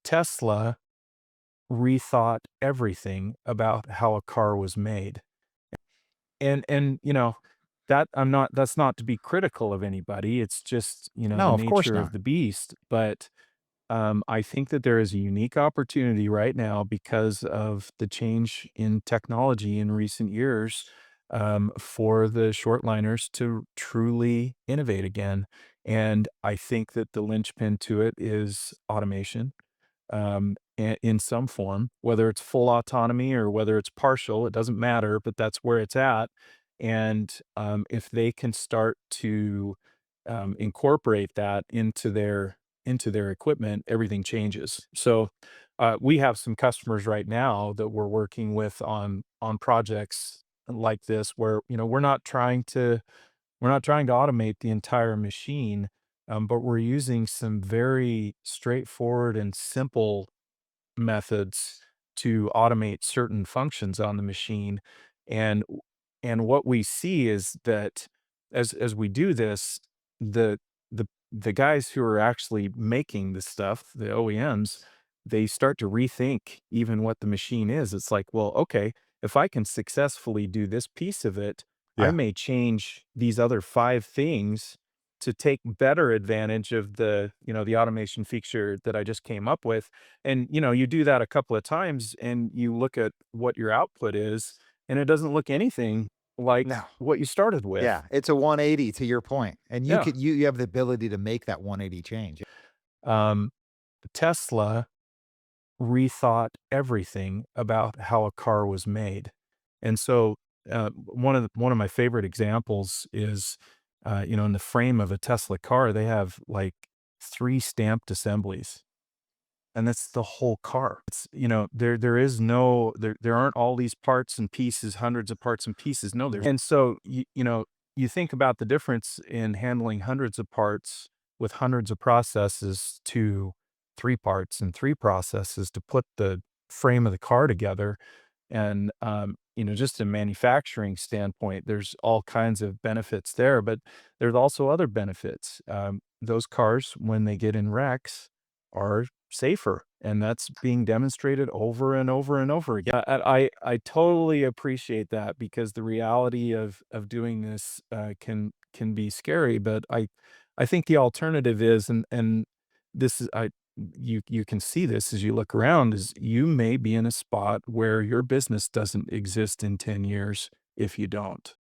Tesla rethought everything about how a car was made. And that's not to be critical of anybody. It's just, the No, of course nature of not. the beast. But I think that there is a unique opportunity right now because of the change in technology in recent years, for the shortliners to truly innovate again. And I think that the linchpin to it is automation, in some form, whether it's full autonomy or whether it's partial, it doesn't matter, but that's where it's at. And if they can start to incorporate that into their equipment, everything changes. So we have some customers right now that we're working with on projects like this, where we're not trying to automate the entire machine, but we're using some very straightforward and simple methods to automate certain functions on the machine. And and what we see is that as we do this, the the guys who are actually making the stuff, the OEMs, they start to rethink even what the machine is. It's like, well, okay, if I can successfully do this piece of it, I Yeah. may change these other 5 things to take better advantage of the automation feature that I just came up with. And, you do that a couple of times and you look at what your output is, and it doesn't look anything like No. what you started with. Yeah, it's a 180 to your point, and you Yeah. could you have the ability to make that 180 change. Um, Tesla rethought everything about how a car was made. And so, one of my favorite examples is, in the frame of a Tesla car, they have like 3 stamped assemblies. And that's the whole car. There aren't all these parts and pieces, hundreds of parts and pieces. No, and so you think about the difference in handling hundreds of parts with hundreds of processes to 3 parts and 3 processes to put the frame of the car together. And just a manufacturing standpoint, there's all kinds of benefits there, but there's also other benefits. Those cars, when they get in wrecks, are safer, and that's being demonstrated over and over and over again. I totally appreciate that because the reality of doing this can be scary, but I think the alternative is, and this is I you can see this as you look around, is you may be in a spot where your business doesn't exist in 10 years if you don't.